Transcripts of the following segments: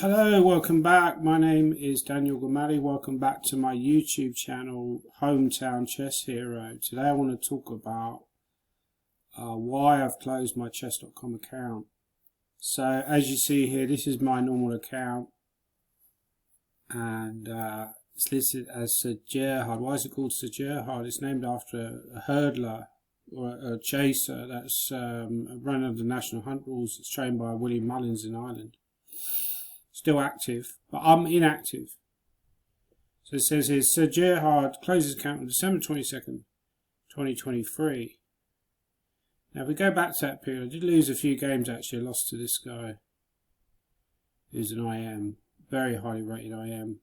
Hello, welcome back. My name is Daniel Gomali. Welcome back to my YouTube channel, Hometown Chess Hero. Today I want to talk about why I've closed my chess.com account. So as you see here, this is my normal account, and it's listed as Sir Gerhard. Why is it called Sir Gerhard? It's named after a hurdler or a chaser that's run under the National Hunt Rules. It's trained by William Mullins in Ireland. Still active, but I'm inactive. So it says here, Sir Gerhard closes account on December 22nd, 2023. Now if we go back to that period, I did lose a few games actually. I lost to this guy, who's an IM, very highly rated IM.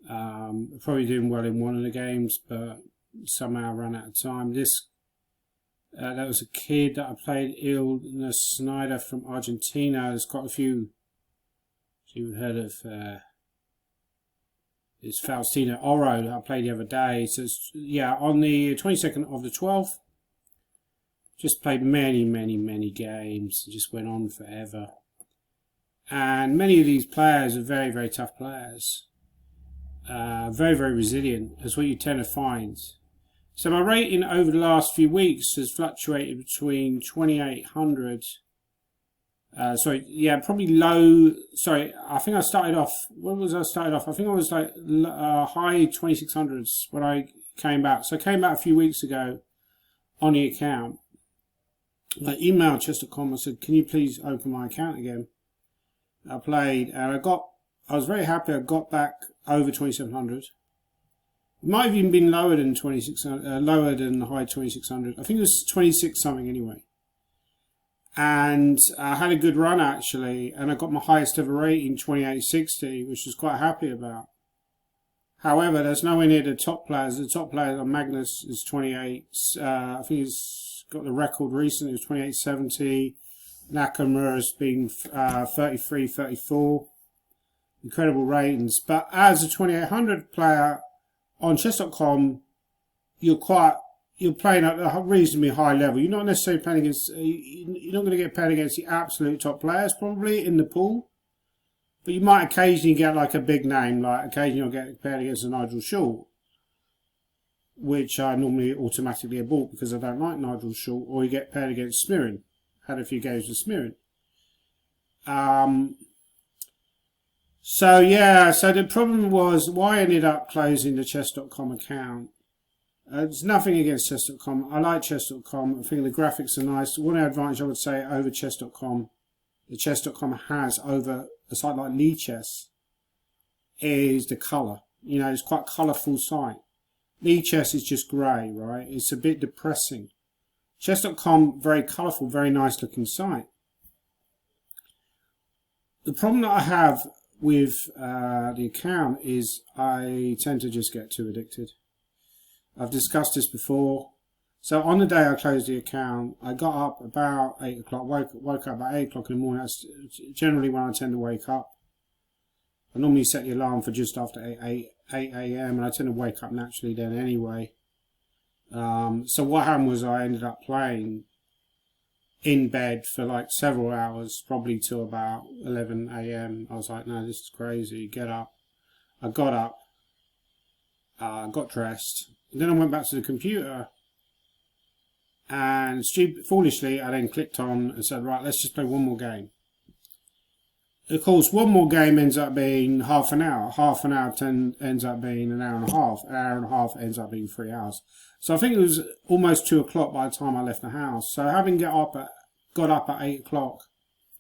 Probably doing well in one of the games, but somehow ran out of time. That was a kid that I played, Ilna Snyder from Argentina. There's quite a few. You've heard of it's Faustino Oro that I played the other day. So yeah, on the 22nd of the 12th, just played many games. It just went on forever. And many of these players are very tough players. Very resilient. That's what you tend to find. So my rating over the last few weeks has fluctuated between 2800. Probably low. Sorry, I think I started off. What was I started off? I think I was like high 2600s when I came back. So I came back a few weeks ago on the account. I emailed chess.com. I said, "Can you please open my account again?" I played, and I was very happy. I got back over 2700. It might have even been lower than 2600. Lower than the high 2600. I think it was 26 something anyway. And I had a good run actually, and I got my highest ever rating, 2860, which I was quite happy about. However, there's nowhere near the top players. The top player on Magnus is 28. I think he's got the record recently. It was 2870. Nakamura's been 33, 34. Incredible ratings. But as a 2800 player on chess.com, you're playing at a reasonably high level. You're not necessarily playing against, you're not going to get paired against the absolute top players probably in the pool. But you might occasionally get like a big name, like occasionally you'll get paired against a Nigel Short, which I normally automatically abort because I don't like Nigel Short, or you get paired against Smirin. Had a few games with Smirin. So the problem was why I ended up closing the chess.com account. There's nothing against chess.com. I like chess.com. I think the graphics are nice. One advantage I would say over chess.com, the chess.com has over a site like Lichess, is the colour. You know, it's quite colourful site. Lichess is just grey, right? It's a bit depressing. Chess.com, very colourful, very nice looking site. The problem that I have with the account is I tend to just get too addicted. I've discussed this before. So on the day I closed the account, I got up about 8 o'clock, woke up about 8 o'clock in the morning. That's generally when I tend to wake up. I normally set the alarm for just after 8 a.m. and I tend to wake up naturally then anyway. So what happened was I ended up playing in bed for like several hours, probably till about 11 a.m. I was like, no, this is crazy, get up. I got up, got dressed. Then I went back to the computer, and foolishly I then clicked on and said, right, let's just play one more game. Of course, one more game ends up being half an hour. Half an hour ends up being an hour and a half. An hour and a half ends up being 3 hours. So I think it was almost 2 o'clock by the time I left the house. So having got up at 8 o'clock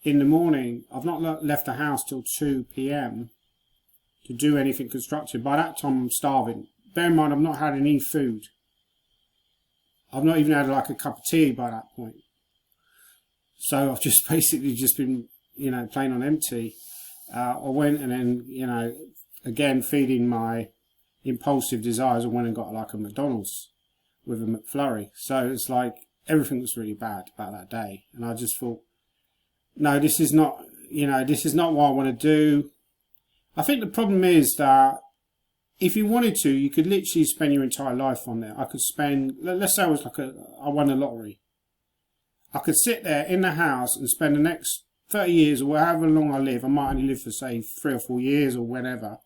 in the morning, I've not left the house till 2 p.m. to do anything constructive. By that time I'm starving. Bear in mind, I've not had any food. I've not even had like a cup of tea by that point. So I've just basically just been, playing on empty. I went and then, again, feeding my impulsive desires, I went and got like a McDonald's with a McFlurry. So it's like everything was really bad about that day. And I just thought, no, this is not what I want to do. I think the problem is that if you wanted to, you could literally spend your entire life on there. I could spend, let's say I won the lottery. I could sit there in the house and spend the next 30 years or however long I live, I might only live for, say, 3 or 4 years or whenever.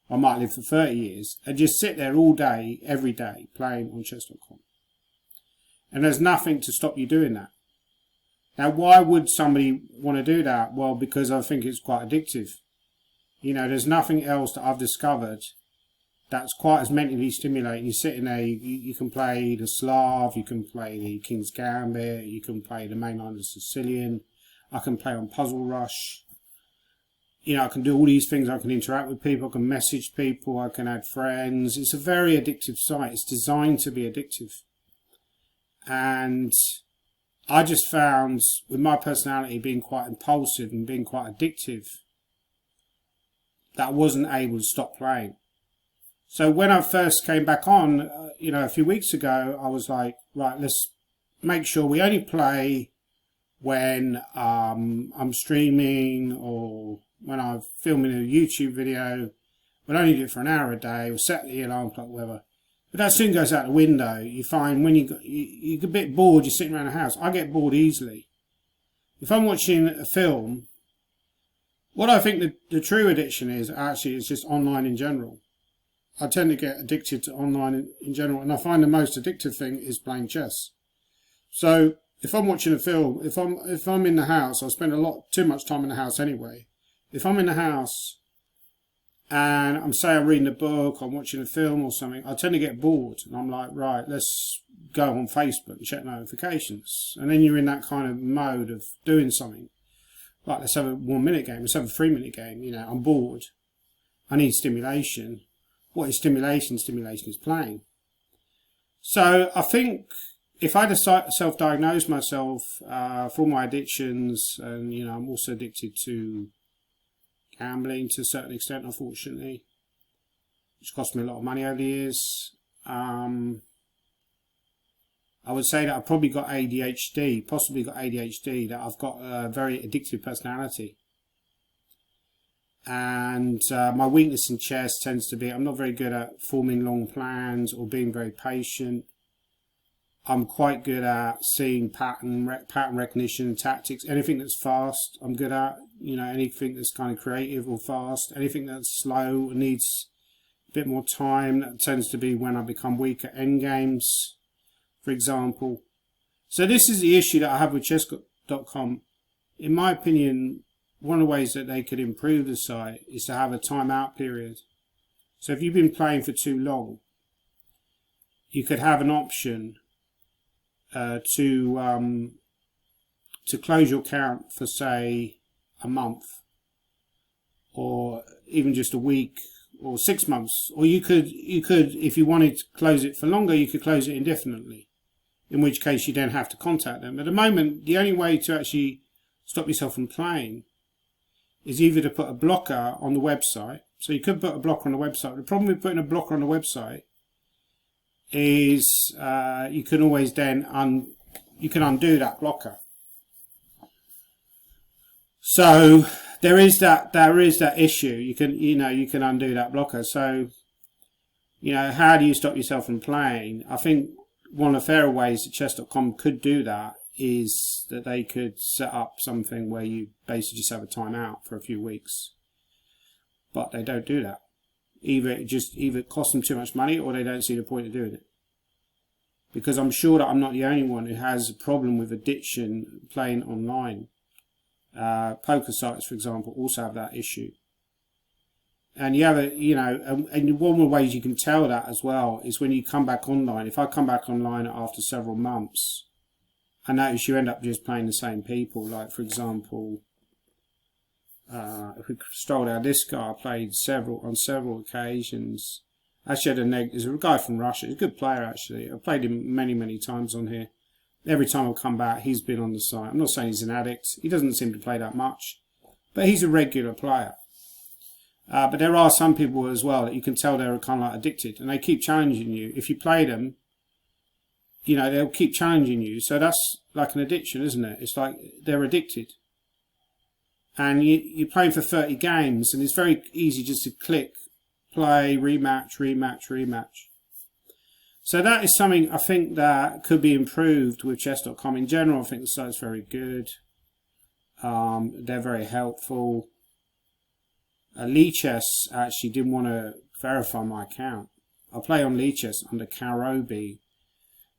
I might live for 30 years and just sit there all day, every day, playing on chess.com. And there's nothing to stop you doing that. Now, why would somebody want to do that? Well, because I think it's quite addictive. You know, there's nothing else that I've discovered that's quite as mentally stimulating. You're sitting there, you can play the Slav, you can play the King's Gambit, you can play the main line of the Sicilian, I can play on Puzzle Rush. You know, I can do all these things. I can interact with people, I can message people, I can add friends. It's a very addictive site. It's designed to be addictive. And I just found, with my personality being quite impulsive and being quite addictive, that I wasn't able to stop playing. So when I first came back on, you know, a few weeks ago, I was like, right, let's make sure we only play when I'm streaming or when I'm filming a YouTube video. We'll only do it for an hour a day. We'll set the alarm clock, whatever. But that soon goes out the window. You find when you get a bit bored, you're sitting around the house. I get bored easily. If I'm watching a film, what I think the true addiction is actually is just online in general. I tend to get addicted to online in general, and I find the most addictive thing is playing chess. So if I'm watching a film, if I'm in the house, I spend too much time in the house anyway. If I'm in the house and I'm reading a book, I'm watching a film or something, I tend to get bored, and I'm like, right, let's go on Facebook and check notifications. And then you're in that kind of mode of doing something. Like, let's have a 1 minute game, let's have a 3 minute game. You know, I'm bored. I need stimulation. What is stimulation? Stimulation is playing. So I think if I self-diagnose myself for all my addictions, and you know, I'm also addicted to gambling to a certain extent, unfortunately, which cost me a lot of money over the years. I would say that I've probably got ADHD, that I've got a very addictive personality. And my weakness in chess tends to be I'm not very good at forming long plans or being very patient. I'm quite good at seeing pattern recognition, tactics. Anything that's fast, I'm good at. You know, anything that's kind of creative or fast. Anything that's slow and needs a bit more time, that tends to be when I become weak at endgames, for example. So this is the issue that I have with chess.com. In my opinion, one of the ways that they could improve the site is to have a timeout period. So if you've been playing for too long, you could have an option to close your account for, say, a month, or even just a week, or 6 months. Or you could, if you wanted to close it for longer, you could close it indefinitely, in which case you don't have to contact them. At the moment, the only way to actually stop yourself from playing is either to put a blocker on the website. So you could put a blocker on the website. The problem with putting a blocker on the website is you can always then undo that blocker. So there is that issue. You can undo that blocker. So, you know, how do you stop yourself from playing? I think one of the fairer ways that chess.com could do that is that they could set up something where you basically just have a timeout for a few weeks. But they don't do that. Either it costs them too much money, or they don't see the point of doing it. Because I'm sure that I'm not the only one who has a problem with addiction playing online. Poker sites, for example, also have that issue. And you have and one of the ways you can tell that as well is when you come back online. If I come back online after several months, I notice you end up just playing the same people. Like, for example, if we stroll down this guy, I played on several occasions. Actually, there's a guy from Russia. He's a good player, actually. I've played him many, many times on here. Every time I come back, he's been on the site. I'm not saying he's an addict. He doesn't seem to play that much. But he's a regular player. But there are some people as well that you can tell they're kind of like addicted. And they keep challenging you. If you play them, you know, they'll keep challenging you. So that's like an addiction, isn't it? It's like they're addicted. And you're playing for 30 games, and it's very easy just to click, play, rematch, rematch, rematch. So that is something I think that could be improved with chess.com. In general, I think the site's very good. They're very helpful. Lichess actually didn't want to verify my account. I play on Lichess under Karobi.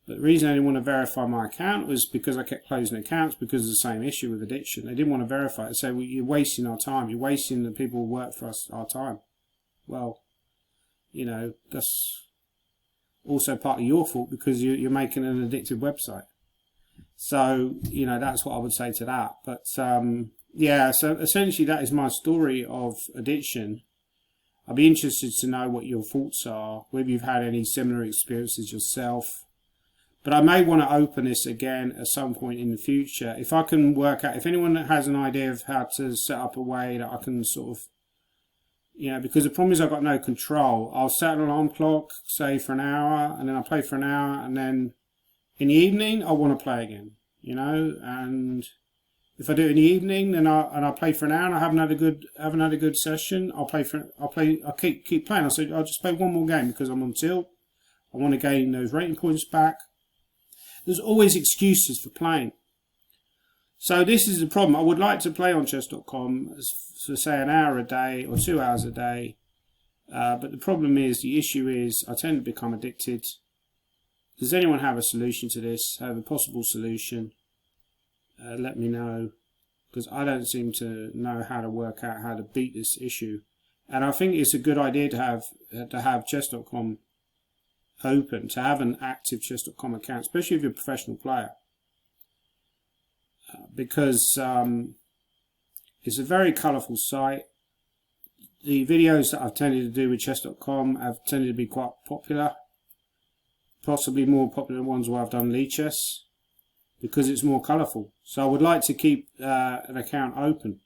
But the reason they didn't want to verify my account was because I kept closing accounts because of the same issue with addiction. They didn't want to verify it. They said, well, you're wasting our time. You're wasting the people who work for us, our time. Well, you know, that's also part of your fault because you're making an addictive website. So, you know, that's what I would say to that. But, yeah, so essentially that is my story of addiction. I'd be interested to know what your thoughts are, whether you've had any similar experiences yourself. But I may want to open this again at some point in the future. If I can work out, if anyone has an idea of how to set up a way that I can sort of, you know, because the problem is I've got no control. I'll set an alarm clock, say for an hour, and then I'll play for an hour, and then in the evening I want to play again, you know. And if I do it in the evening, then I play for an hour, and I haven't had a good session. I'll keep playing. I'll just play one more game because I'm on tilt. I want to gain those rating points back. There's always excuses for playing. So this is the problem. I would like to play on chess.com for say an hour a day or 2 hours a day. But the problem is, the issue is, I tend to become addicted. Does anyone have a solution to this? Have a possible solution? Let me know. Because I don't seem to know how to work out how to beat this issue. And I think it's a good idea to have chess.com open, to have an active chess.com account, especially if you're a professional player, because it's a very colourful site. The videos that I've tended to do with chess.com have tended to be quite popular, possibly more popular than ones where I've done Lichess, because it's more colourful. So I would like to keep an account open.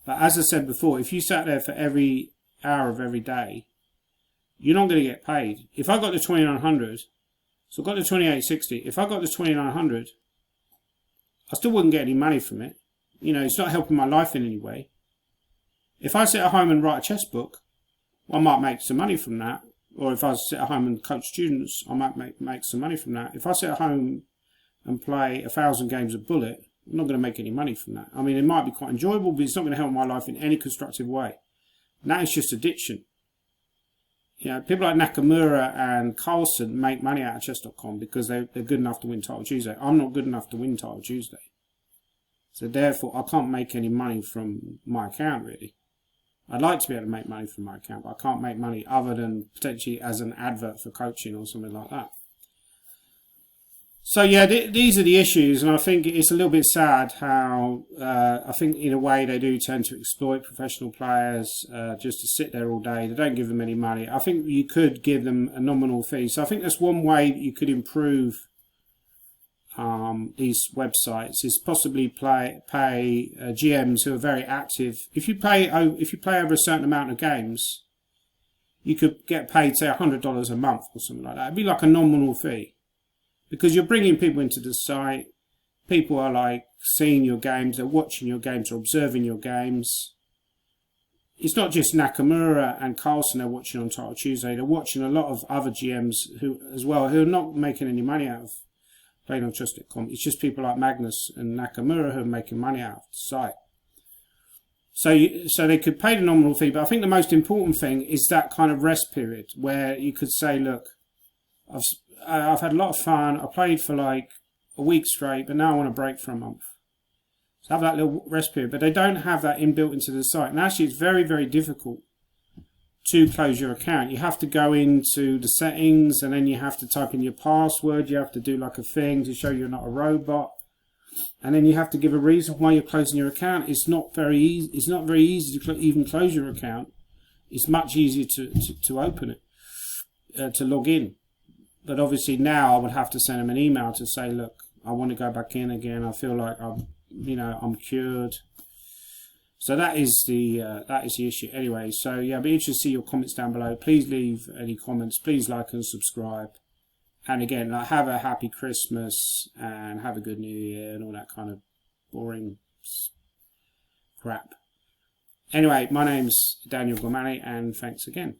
But as I said before, if you sat there for every hour of every day, you're not going to get paid. If I got the 2900, so I got the 2860, if I got the 2900, I still wouldn't get any money from it. You know, it's not helping my life in any way. If I sit at home and write a chess book, I might make some money from that. Or if I sit at home and coach students, I might make some money from that. If I sit at home and play 1,000 games of Bullet, I'm not going to make any money from that. I mean, it might be quite enjoyable, but it's not going to help my life in any constructive way. And that is just addiction. You know, people like Nakamura and Carlson make money out of chess.com because they're good enough to win Title Tuesday. I'm not good enough to win Title Tuesday. So therefore, I can't make any money from my account, really. I'd like to be able to make money from my account, but I can't make money other than potentially as an advert for coaching or something like that. So yeah, these are the issues, and I think it's a little bit sad how I think in a way they do tend to exploit professional players just to sit there all day. They don't give them any money. I think you could give them a nominal fee. So I think that's one way that you could improve these websites, is possibly pay GMs who are very active. If you play over a certain amount of games, you could get paid say $100 a month or something like that. It'd be like a nominal fee. Because you're bringing people into the site, people are like seeing your games, they're watching your games, they're observing your games. It's not just Nakamura and Carlson they're watching on Title Tuesday, they're watching a lot of other GMs who are not making any money out of playing on chess.com. It's just people like Magnus and Nakamura who are making money out of the site. So they could pay the nominal fee, but I think the most important thing is that kind of rest period where you could say, look, I've had a lot of fun. I played for like a week straight, but now I want to break for a month. So have that little rest period. But they don't have that inbuilt into the site. And actually, it's very, very difficult to close your account. You have to go into the settings, and then you have to type in your password. You have to do like a thing to show you're not a robot. And then you have to give a reason why you're closing your account. It's not very easy. It's not very easy to even close your account. It's much easier to open it, to log in. But obviously now I would have to send them an email to say, look, I want to go back in again. I feel like I'm cured. So that is the issue. Anyway, so yeah, I'd be interested to see your comments down below. Please leave any comments. Please like and subscribe. And again, like, have a happy Christmas and have a good New Year and all that kind of boring crap. Anyway, my name's Daniel Gormani, and thanks again.